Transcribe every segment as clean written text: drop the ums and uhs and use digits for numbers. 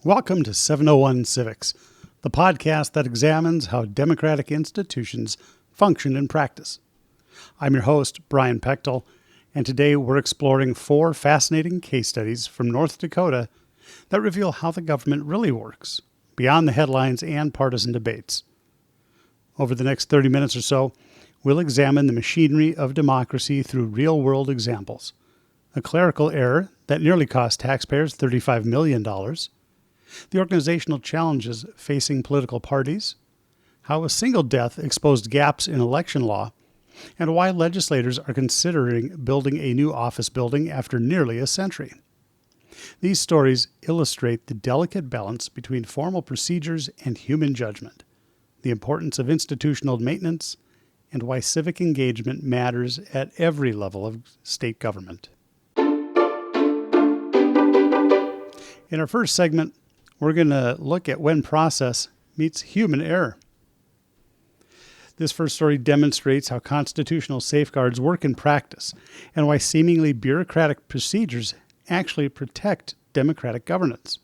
Welcome to 701 Civics, the podcast that examines how democratic institutions function in practice. I'm your host, Brian Pechtel, and today we're exploring 4 fascinating case studies from North Dakota that reveal how the government really works, beyond the headlines and partisan debates. Over the next 30 minutes or so, we'll examine the machinery of democracy through real-world examples, a clerical error that nearly cost taxpayers $35 million, the organizational challenges facing political parties, how a single death exposed gaps in election law, and why legislators are considering building a new office building after nearly a century. These stories illustrate the delicate balance between formal procedures and human judgment, the importance of institutional maintenance, and why civic engagement matters at every level of state government. In our first segment, we're going to look at when process meets human error. This first story demonstrates how constitutional safeguards work in practice and why seemingly bureaucratic procedures actually protect democratic governance.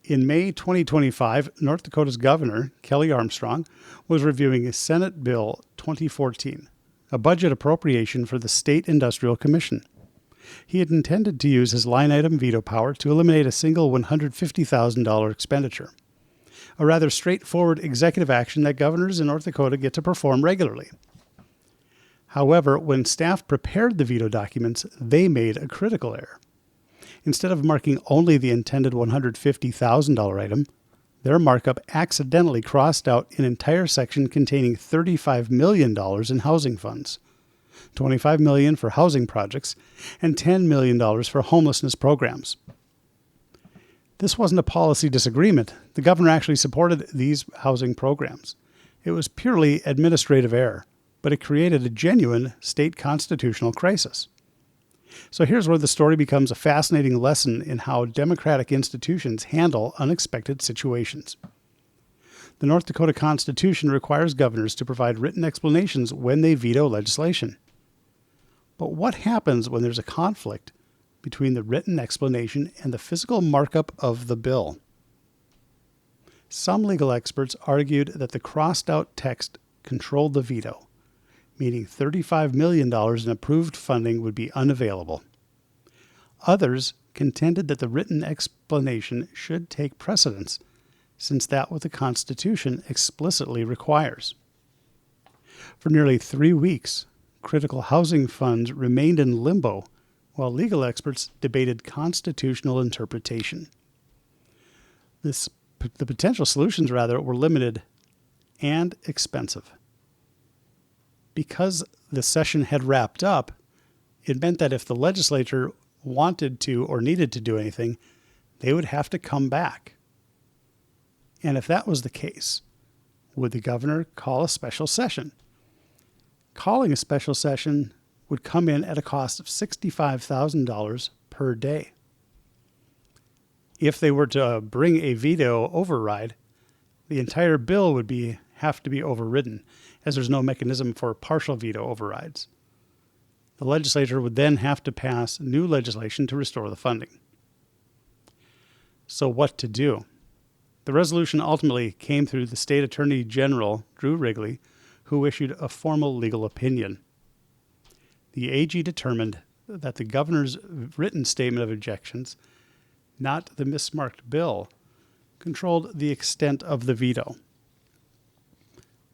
In May 2025, North Dakota's governor, Kelly Armstrong, was reviewing Senate Bill 2014, a budget appropriation for the State Industrial Commission. He had intended to use his line-item veto power to eliminate a single $150,000 expenditure, a rather straightforward executive action that governors in North Dakota get to perform regularly. However, when staff prepared the veto documents, they made a critical error. Instead of marking only the intended $150,000 item, their markup accidentally crossed out an entire section containing $35 million in housing funds, $25 million for housing projects, and $10 million for homelessness programs. This wasn't a policy disagreement. The governor actually supported these housing programs. It was purely administrative error, but it created a genuine state constitutional crisis. So here's where the story becomes a fascinating lesson in how democratic institutions handle unexpected situations. The North Dakota Constitution requires governors to provide written explanations when they veto legislation. But what happens when there's a conflict between the written explanation and the physical markup of the bill? Some legal experts argued that the crossed-out text controlled the veto, meaning $35 million in approved funding would be unavailable. Others contended that the written explanation should take precedence, since that's what the Constitution explicitly requires. For nearly 3 weeks, critical housing funds remained in limbo while legal experts debated constitutional interpretation. The potential solutions, were limited and expensive. Because the session had wrapped up, it meant that if the legislature wanted to or needed to do anything, they would have to come back. And if that was the case, would the governor call a special session? Calling a special session would come in at a cost of $65,000 per day. If they were to bring a veto override, the entire bill would have to be overridden, as there's no mechanism for partial veto overrides. The legislature would then have to pass new legislation to restore the funding. So what to do? The resolution ultimately came through the State Attorney General, Drew Wrigley, who issued a formal legal opinion. The AG determined that the governor's written statement of objections, not the mismarked bill, controlled the extent of the veto.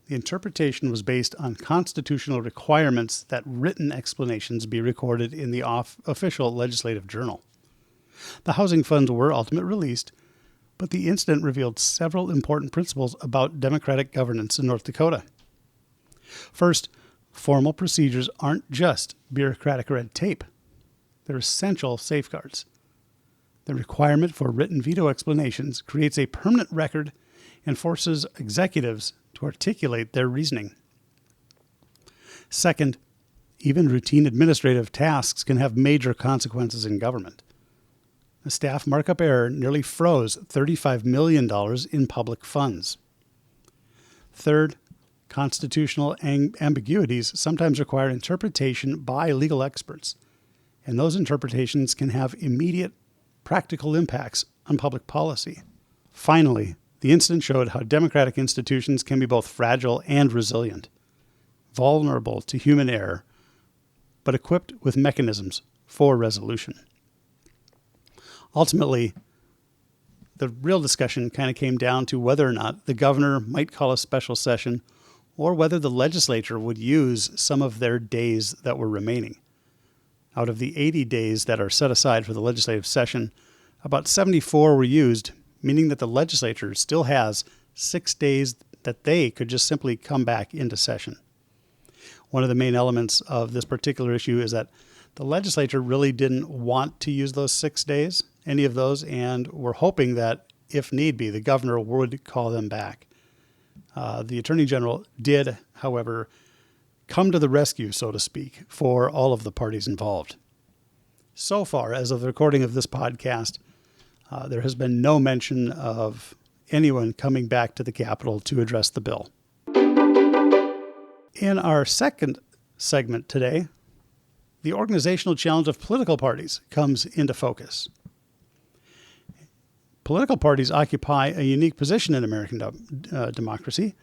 The interpretation was based on constitutional requirements that written explanations be recorded in the official legislative journal. The housing funds were ultimately released, but the incident revealed several important principles about democratic governance in North Dakota. First, formal procedures aren't just bureaucratic red tape. They're essential safeguards. The requirement for written veto explanations creates a permanent record and forces executives to articulate their reasoning. Second, even routine administrative tasks can have major consequences in government. A staff markup error nearly froze $35 million in public funds. Third, constitutional ambiguities sometimes require interpretation by legal experts, and those interpretations can have immediate practical impacts on public policy. Finally, the incident showed how democratic institutions can be both fragile and resilient, vulnerable to human error, but equipped with mechanisms for resolution. Ultimately, the real discussion kind of came down to whether or not the governor might call a special session or whether the legislature would use some of their days that were remaining. Out of the 80 days that are set aside for the legislative session, about 74 were used, meaning that the legislature still has 6 days that they could just simply come back into session. One of the main elements of this particular issue is that the legislature really didn't want to use those 6 days, any of those, and were hoping that, if need be, the governor would call them back. The Attorney General did, however, come to the rescue, so to speak, for all of the parties involved. So far, as of the recording of this podcast, there has been no mention of anyone coming back to the Capitol to address the bill. In our second segment today, the organizational challenge of political parties comes into focus. Political parties occupy a unique position in American democracy.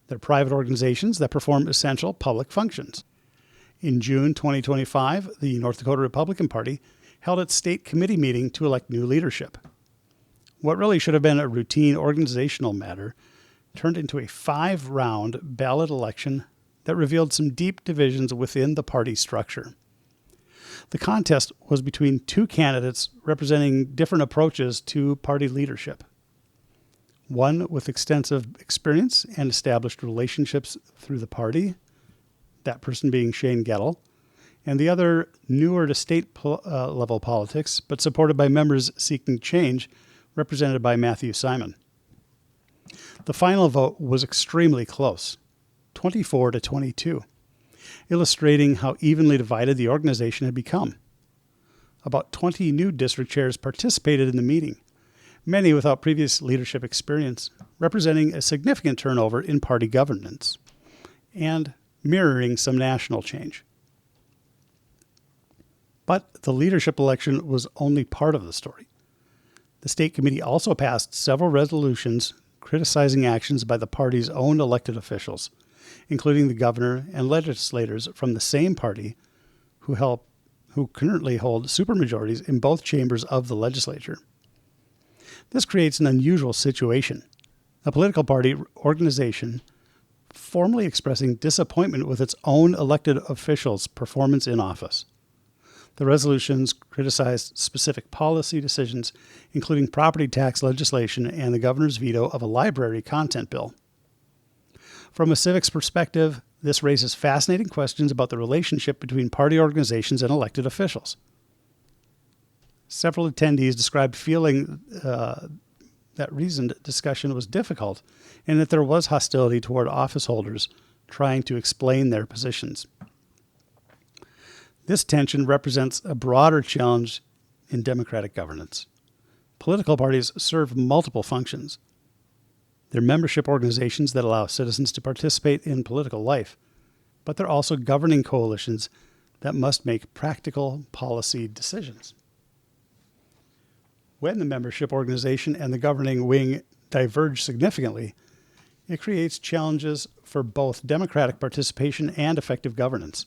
They're private organizations that perform essential public functions. In June 2025, the North Dakota Republican Party held its state committee meeting to elect new leadership. What really should have been a routine organizational matter turned into a 5-round ballot election that revealed some deep divisions within the party structure. The contest was between 2 candidates representing different approaches to party leadership. One with extensive experience and established relationships through the party, that person being Shane Gettle, and the other newer to state level politics, but supported by members seeking change, represented by Matthew Simon. The final vote was extremely close, 24-22. Illustrating how evenly divided the organization had become. About 20 new district chairs participated in the meeting, many without previous leadership experience, representing a significant turnover in party governance and mirroring some national change. But the leadership election was only part of the story. The state committee also passed several resolutions criticizing actions by the party's own elected officials, including the governor and legislators from the same party who currently hold supermajorities in both chambers of the legislature. This creates an unusual situation. A political party organization formally expressing disappointment with its own elected officials' performance in office. The resolutions criticized specific policy decisions, including property tax legislation and the governor's veto of a library content bill. From a civics perspective, this raises fascinating questions about the relationship between party organizations and elected officials. Several attendees described feeling that reasoned discussion was difficult and that there was hostility toward office holders trying to explain their positions. This tension represents a broader challenge in democratic governance. Political parties serve multiple functions. They're membership organizations that allow citizens to participate in political life, but they're also governing coalitions that must make practical policy decisions. When the membership organization and the governing wing diverge significantly, it creates challenges for both democratic participation and effective governance.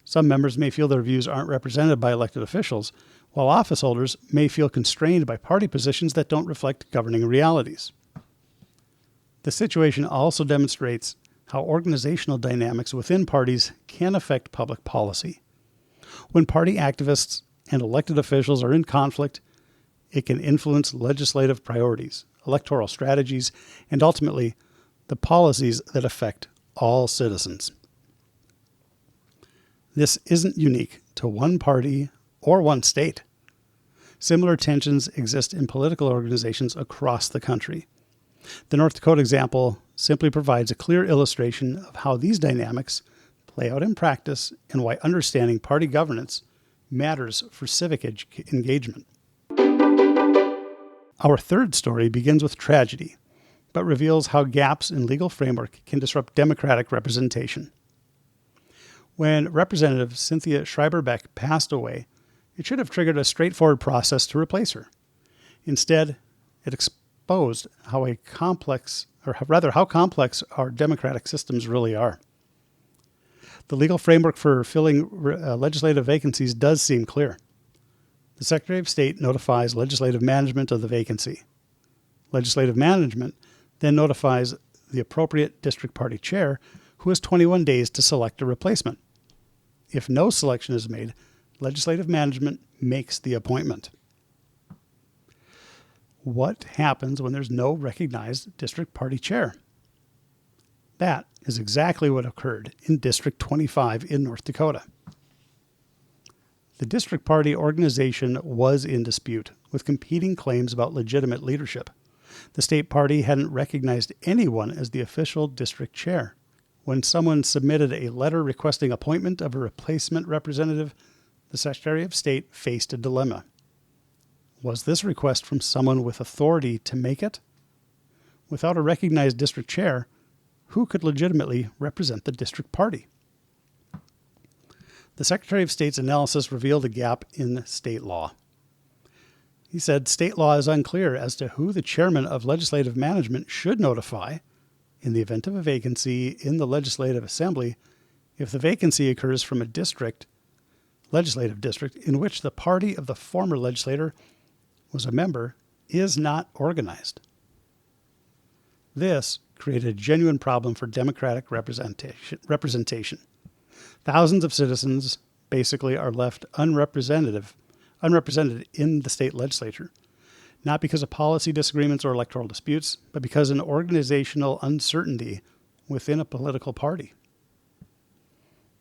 Some members may feel their views aren't represented by elected officials, while office holders may feel constrained by party positions that don't reflect governing realities. The situation also demonstrates how organizational dynamics within parties can affect public policy. When party activists and elected officials are in conflict, it can influence legislative priorities, electoral strategies, and ultimately the policies that affect all citizens. This isn't unique to one party or one state. Similar tensions exist in political organizations across the country. The North Dakota example simply provides a clear illustration of how these dynamics play out in practice and why understanding party governance matters for civic engagement. Our third story begins with tragedy, but reveals how gaps in legal framework can disrupt democratic representation. When Representative Cynthia Schreiber-Beck passed away, it should have triggered a straightforward process to replace her. Instead, it exposed how complex our democratic systems really are. The legal framework for filling legislative vacancies does seem clear. The Secretary of State notifies legislative management of the vacancy. Legislative management then notifies the appropriate district party chair, who has 21 days to select a replacement. If no selection is made, legislative management makes the appointment. What happens when there's no recognized district party chair? That is exactly what occurred in District 25 in North Dakota. The district party organization was in dispute, with competing claims about legitimate leadership. The state party hadn't recognized anyone as the official district chair. When someone submitted a letter requesting appointment of a replacement representative, the Secretary of State faced a dilemma. Was this request from someone with authority to make it? Without a recognized district chair, who could legitimately represent the district party? The Secretary of State's analysis revealed a gap in state law. He said state law is unclear as to who the chairman of legislative management should notify in the event of a vacancy in the Legislative Assembly if the vacancy occurs from a legislative district in which the party of the former legislator was a member is not organized. This created a genuine problem for democratic representation. Thousands of citizens basically are left unrepresented in the state legislature, not because of policy disagreements or electoral disputes, but because of an organizational uncertainty within a political party.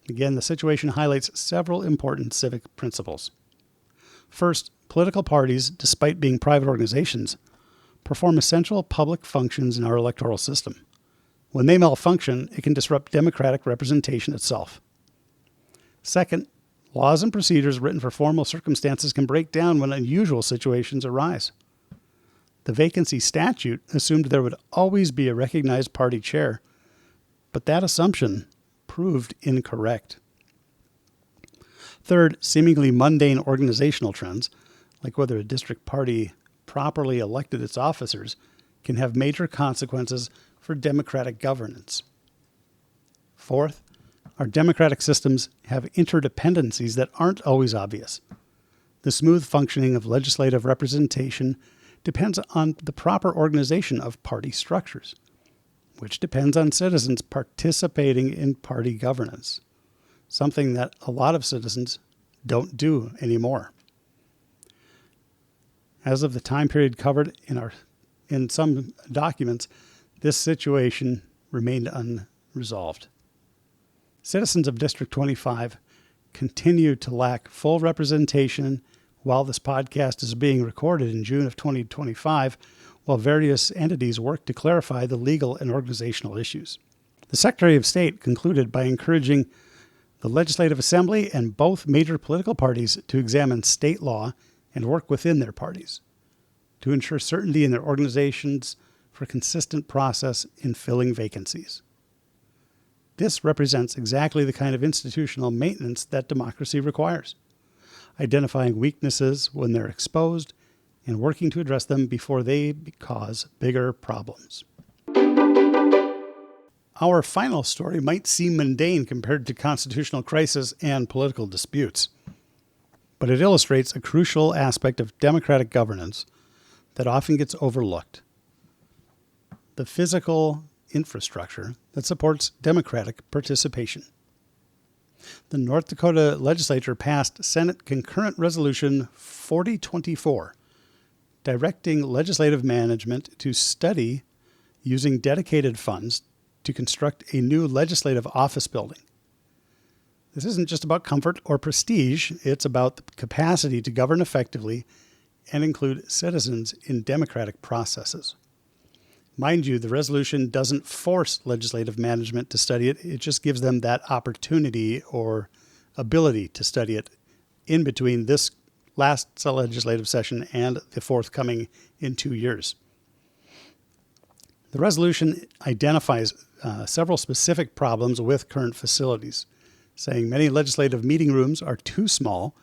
Again, the situation highlights several important civic principles. First, political parties, despite being private organizations, perform essential public functions in our electoral system. When they malfunction, it can disrupt democratic representation itself. Second, laws and procedures written for formal circumstances can break down when unusual situations arise. The vacancy statute assumed there would always be a recognized party chair, but that assumption proved incorrect. Third, seemingly mundane organizational trends, like whether a district party properly elected its officers, can have major consequences for democratic governance. Fourth, our democratic systems have interdependencies that aren't always obvious. The smooth functioning of legislative representation depends on the proper organization of party structures, which depends on citizens participating in party governance, something that a lot of citizens don't do anymore. As of the time period covered in some documents, this situation remained unresolved. Citizens of District 25 continue to lack full representation while this podcast is being recorded in June of 2025, while various entities work to clarify the legal and organizational issues. The Secretary of State concluded by encouraging the Legislative Assembly and both major political parties to examine state law and work within their parties to ensure certainty in their organizations for a consistent process in filling vacancies. This represents exactly the kind of institutional maintenance that democracy requires, identifying weaknesses when they're exposed and working to address them before they cause bigger problems. Our final story might seem mundane compared to constitutional crisis and political disputes, but it illustrates a crucial aspect of democratic governance that often gets overlooked: the physical infrastructure that supports democratic participation. The North Dakota legislature passed Senate Concurrent Resolution 4024, directing legislative management to study using dedicated funds to construct a new legislative office building. This isn't just about comfort or prestige, it's about the capacity to govern effectively and include citizens in democratic processes. Mind you, the resolution doesn't force legislative management to study it. It just gives them that opportunity or ability to study it in between this last legislative session and the forthcoming in 2 years. The resolution identifies several specific problems with current facilities, saying many legislative meeting rooms are too small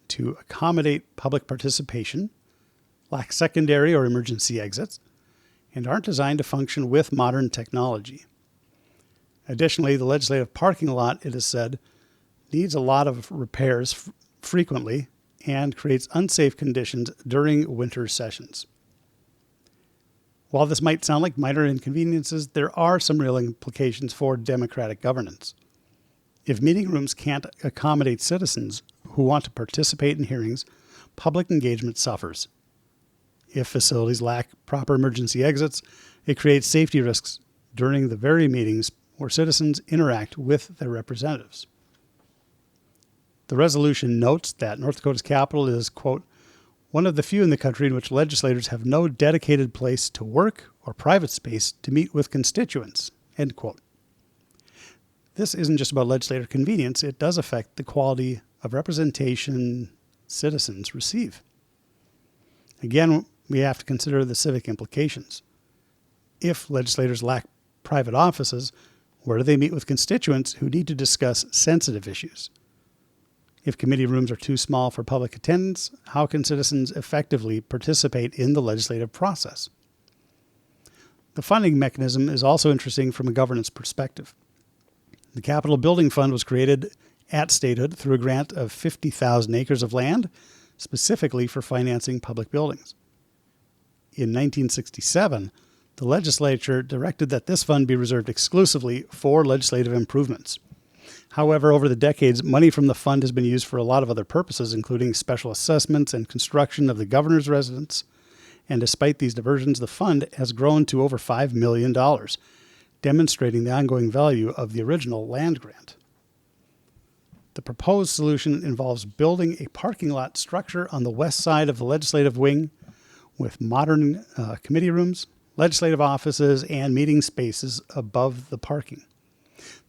to accommodate public participation, lack secondary or emergency exits, and aren't designed to function with modern technology. Additionally, the legislative parking lot, it is said, needs a lot of repairs frequently and creates unsafe conditions during winter sessions. While this might sound like minor inconveniences, there are some real implications for democratic governance. If meeting rooms can't accommodate citizens who want to participate in hearings, public engagement suffers. If facilities lack proper emergency exits, it creates safety risks during the very meetings where citizens interact with their representatives. The resolution notes that North Dakota's capital is, quote, one of the few in the country in which legislators have no dedicated place to work or private space to meet with constituents, end quote. This isn't just about legislative convenience, it does affect the quality of representation citizens receive. Again, we have to consider the civic implications. If legislators lack private offices, where do they meet with constituents who need to discuss sensitive issues? If committee rooms are too small for public attendance, how can citizens effectively participate in the legislative process? The funding mechanism is also interesting from a governance perspective. The Capitol Building Fund was created at statehood through a grant of 50,000 acres of land, specifically for financing public buildings. In 1967, the legislature directed that this fund be reserved exclusively for legislative improvements. However, over the decades, money from the fund has been used for a lot of other purposes, including special assessments and construction of the governor's residence. And despite these diversions, the fund has grown to over $5 million, demonstrating the ongoing value of the original land grant. The proposed solution involves building a parking lot structure on the west side of the legislative wing with modern committee rooms, legislative offices, and meeting spaces above the parking.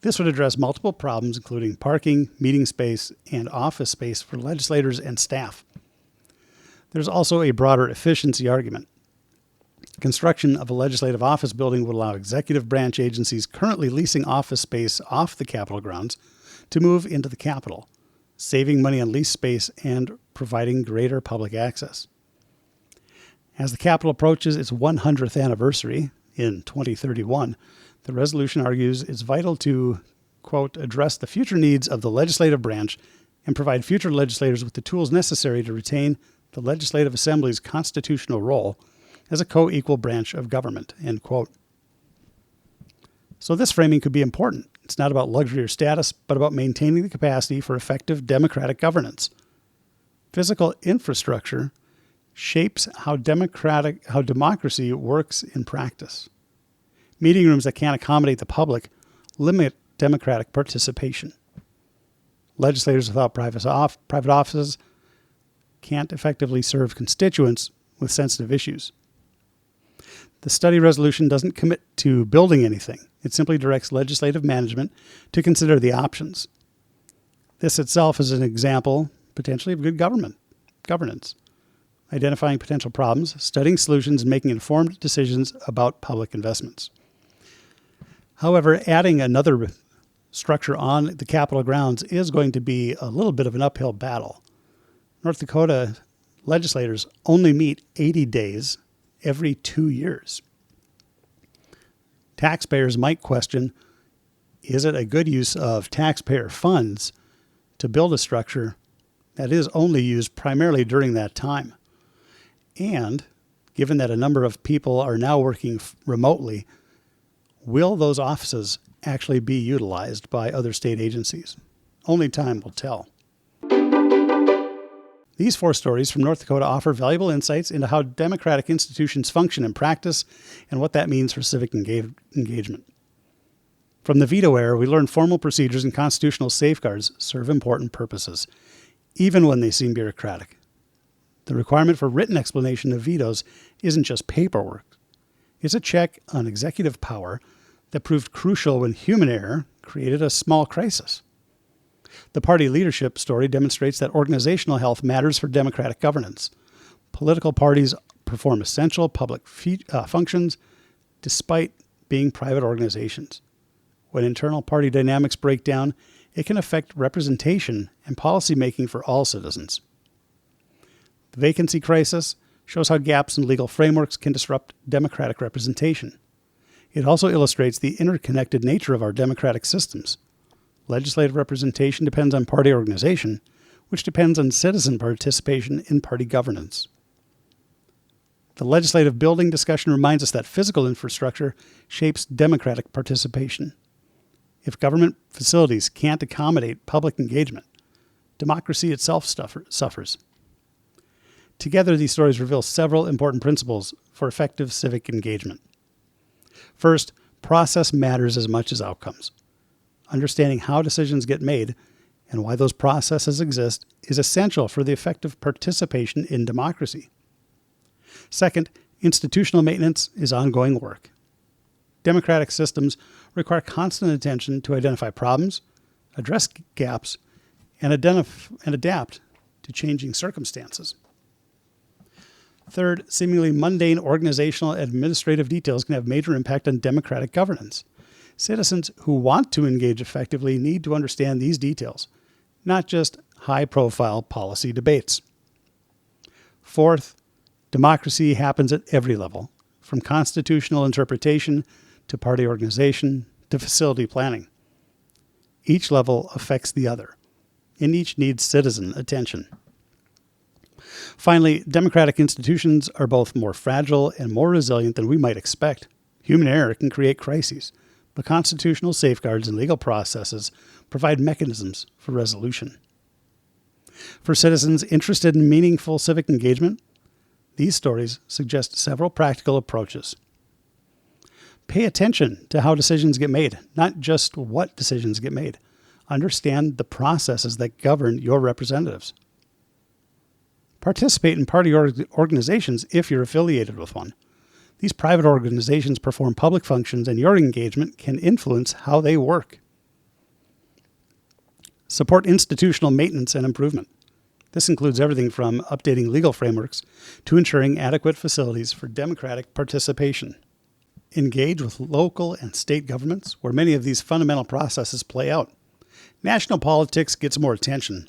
This would address multiple problems, including parking, meeting space, and office space for legislators and staff. There's also a broader efficiency argument. Construction of a legislative office building would allow executive branch agencies currently leasing office space off the Capitol grounds to move into the Capitol, saving money on lease space and providing greater public access. As the Capitol approaches its 100th anniversary in 2031, the resolution argues it's vital to, quote, address the future needs of the legislative branch and provide future legislators with the tools necessary to retain the Legislative Assembly's constitutional role as a co-equal branch of government, end quote. So this framing could be important. It's not about luxury or status, but about maintaining the capacity for effective democratic governance. Physical infrastructure shapes how democracy works in practice. Meeting rooms that can't accommodate the public limit democratic participation. Legislators without private offices can't effectively serve constituents with sensitive issues. The study resolution doesn't commit to building anything. It simply directs legislative management to consider the options. This itself is an example, potentially, of good governance, identifying potential problems, studying solutions, and making informed decisions about public investments. However, adding another structure on the Capitol grounds is going to be a little bit of an uphill battle. North Dakota legislators only meet 80 days every 2 years. Taxpayers might question, is it a good use of taxpayer funds to build a structure that is only used primarily during that time? And given that a number of people are now working remotely, will those offices actually be utilized by other state agencies? Only time will tell. These 4 stories from North Dakota offer valuable insights into how democratic institutions function in practice and what that means for civic engagement. From the veto era, we learn formal procedures and constitutional safeguards serve important purposes, even when they seem bureaucratic. The requirement for written explanation of vetoes isn't just paperwork. It's a check on executive power that proved crucial when human error created a small crisis. The party leadership story demonstrates that organizational health matters for democratic governance. Political parties perform essential public functions despite being private organizations. When internal party dynamics break down, it can affect representation and policymaking for all citizens. The vacancy crisis shows how gaps in legal frameworks can disrupt democratic representation. It also illustrates the interconnected nature of our democratic systems. Legislative representation depends on party organization, which depends on citizen participation in party governance. The legislative building discussion reminds us that physical infrastructure shapes democratic participation. If government facilities can't accommodate public engagement, democracy itself suffers. Together, these stories reveal several important principles for effective civic engagement. First, process matters as much as outcomes. Understanding how decisions get made and why those processes exist is essential for the effective participation in democracy. Second, institutional maintenance is ongoing work. Democratic systems require constant attention to identify problems, address gaps, and adapt to changing circumstances. Third, seemingly mundane organizational and administrative details can have major impact on democratic governance. Citizens who want to engage effectively need to understand these details, not just high-profile policy debates. Fourth, democracy happens at every level, from constitutional interpretation to party organization to facility planning. Each level affects the other, and each needs citizen attention. Finally, democratic institutions are both more fragile and more resilient than we might expect. Human error can create crises, but constitutional safeguards and legal processes provide mechanisms for resolution. For citizens interested in meaningful civic engagement, these stories suggest several practical approaches. Pay attention to how decisions get made, not just what decisions get made. Understand the processes that govern your representatives. Participate in party organizations if you're affiliated with one. These private organizations perform public functions, and your engagement can influence how they work. Support institutional maintenance and improvement. This includes everything from updating legal frameworks to ensuring adequate facilities for democratic participation. Engage with local and state governments, where many of these fundamental processes play out. National politics gets more attention,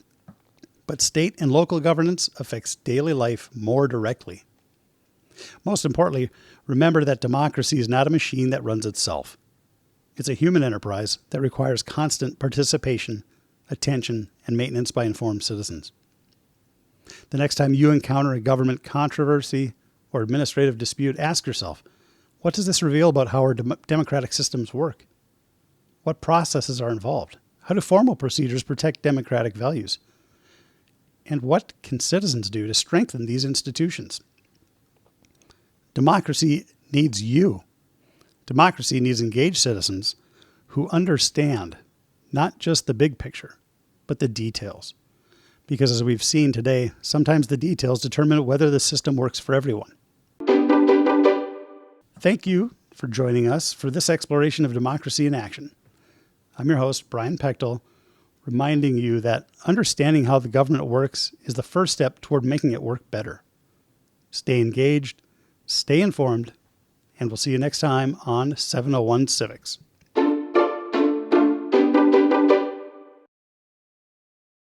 but state and local governance affects daily life more directly. Most importantly, remember that democracy is not a machine that runs itself. It's a human enterprise that requires constant participation, attention, and maintenance by informed citizens. The next time you encounter a government controversy or administrative dispute, ask yourself, what does this reveal about how our democratic systems work? What processes are involved? How do formal procedures protect democratic values? And what can citizens do to strengthen these institutions? Democracy needs you. Democracy needs engaged citizens who understand not just the big picture, but the details. Because as we've seen today, sometimes the details determine whether the system works for everyone. Thank you for joining us for this exploration of democracy in action. I'm your host, Brian Pechtel, reminding you that understanding how the government works is the first step toward making it work better. Stay engaged, stay informed, and we'll see you next time on 701 Civics.